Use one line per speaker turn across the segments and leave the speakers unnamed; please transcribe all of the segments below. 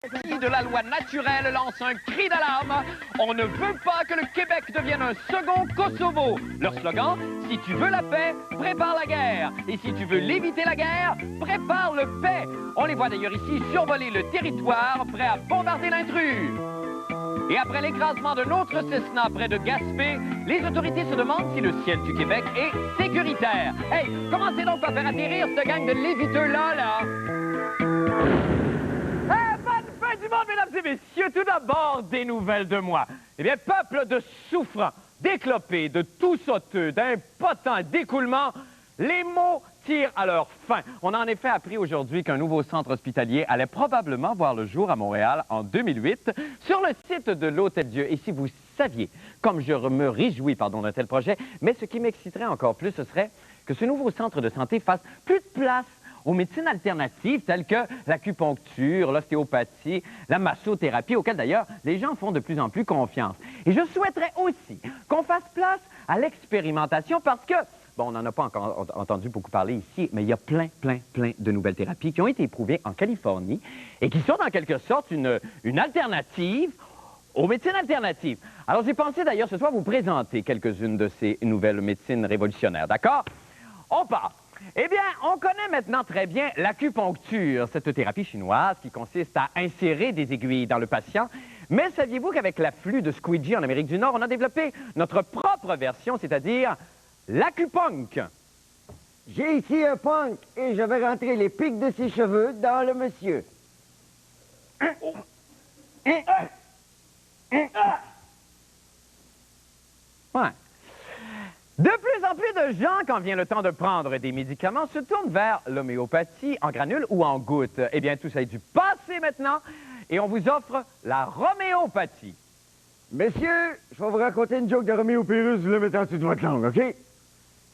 De la loi naturelle lance un cri d'alarme. On ne veut pas que le Québec devienne un second Kosovo. Leur slogan, si tu veux la paix, prépare la guerre. Et si tu veux l'éviter la guerre, prépare le paix. On les voit d'ailleurs ici survoler le territoire, prêts à bombarder l'intrus. Et après l'écrasement d'un autre Cessna près de Gaspé, les autorités se demandent si le ciel du Québec est sécuritaire. Hey, commencez donc par faire atterrir cette gang de léviteux-là, là. Du monde, mesdames et messieurs, tout d'abord, des nouvelles de moi. Eh bien, peuple de souffrants, d'éclopés, de tout sauteux, d'impotents d'écoulement, les mots tirent à leur fin. On a en effet appris aujourd'hui qu'un nouveau centre hospitalier allait probablement voir le jour à Montréal en 2008 sur le site de l'Hôtel-Dieu. Et si vous saviez, comme je me réjouis, d'un tel projet, mais ce qui m'exciterait encore plus, ce serait que ce nouveau centre de santé fasse plus de place aux médecines alternatives telles que l'acupuncture, l'ostéopathie, la massothérapie, auxquelles d'ailleurs les gens font de plus en plus confiance. Et je souhaiterais aussi qu'on fasse place à l'expérimentation parce que, bon, on n'en a pas encore entendu beaucoup parler ici, mais il y a plein de nouvelles thérapies qui ont été éprouvées en Californie et qui sont en quelque sorte une alternative aux médecines alternatives. Alors j'ai pensé d'ailleurs ce soir vous présenter quelques-unes de ces nouvelles médecines révolutionnaires, d'accord? On part. Eh bien, on connaît maintenant très bien l'acupuncture, cette thérapie chinoise qui consiste à insérer des aiguilles dans le patient. Mais saviez-vous qu'avec l'afflux de squeegee en Amérique du Nord, on a développé notre propre version, c'est-à-dire l'acupunk?
J'ai ici un punk et je vais rentrer les pics de ses cheveux dans le monsieur.
Ouais. De plus en plus de gens, quand vient le temps de prendre des médicaments, se tournent vers l'homéopathie en granules ou en gouttes. Eh bien, tout ça est du passé maintenant, et on vous offre la roméopathie.
Messieurs, je vais vous raconter une joke de Roméo Pérus, vous le mettez en dessous de votre langue, OK?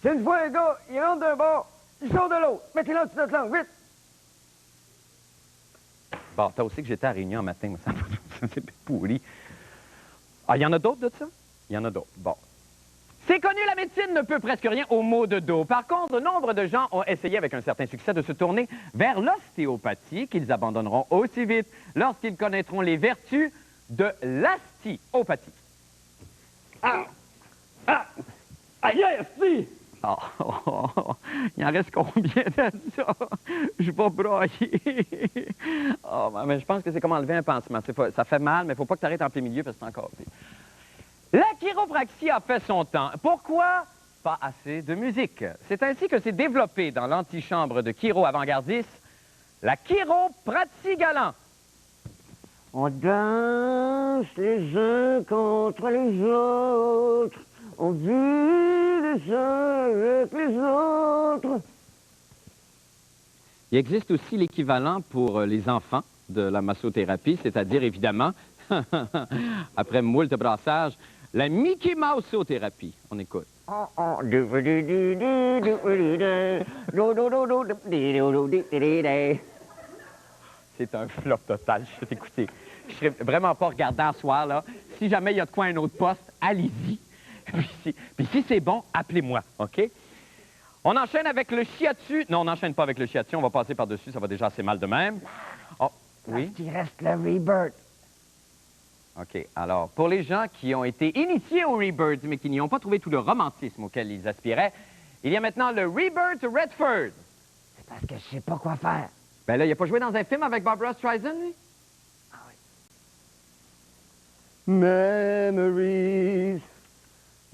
C'est une fois un gars, il rentre d'un bord, il sort de l'autre. Mettez-le en dessous de notre langue, vite!
Bon, t'as aussi que j'étais à Réunion un matin, mais ça c'est pourri. Ah, il y en a d'autres de ça? Il y en a d'autres. Bon. C'est connu, la médecine ne peut presque rien aux maux de dos. Par contre, nombre de gens ont essayé avec un certain succès de se tourner vers l'ostéopathie qu'ils abandonneront aussi vite lorsqu'ils connaîtront les vertus de l'astiopathie.
Ah! Ah! Aïe, asti!
Il en reste combien de ça? Je vais broyer. Oh, mais je pense que c'est comme enlever un pansement. Ça fait mal, mais il ne faut pas que tu arrêtes en plein milieu parce que c'est encore pire. La chiropraxie a fait son temps. Pourquoi? Pas assez de musique. C'est ainsi que s'est développée dans l'antichambre de chiro avant-gardiste la chiropratie galant.
On danse les uns contre les autres. On vit les uns avec les autres.
Il existe aussi l'équivalent pour les enfants de la massothérapie, c'est-à-dire évidemment, après moult brassages, la Mickey Mouse-thérapie. On écoute. C'est un flop total, je vais t'écouter. Je ne serais vraiment pas regardant ce soir, là. Si jamais il y a de quoi un autre poste, allez-y. Puis si c'est bon, appelez-moi, OK? On enchaîne avec le shiatsu. Non, on n'enchaîne pas avec le shiatsu, on va passer par-dessus, ça va déjà assez mal de même. Oh, oui?
Il reste le rebirth.
OK. Alors, pour les gens qui ont été initiés au Rebirth, mais qui n'y ont pas trouvé tout le romantisme auquel ils aspiraient, il y a maintenant le Rebirth Redford.
C'est parce que je sais pas quoi faire.
Ben là, il n'a pas joué dans un film avec Barbara Streisand, lui?
Ah oui. Memories,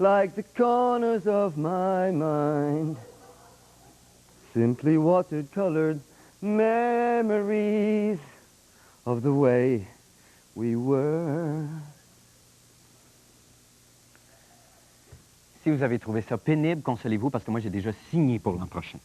like the corners of my mind. Simply watercolored memories of the way we were.
Si vous avez trouvé ça pénible, consolez-vous, parce que moi, j'ai déjà signé pour l'an prochain.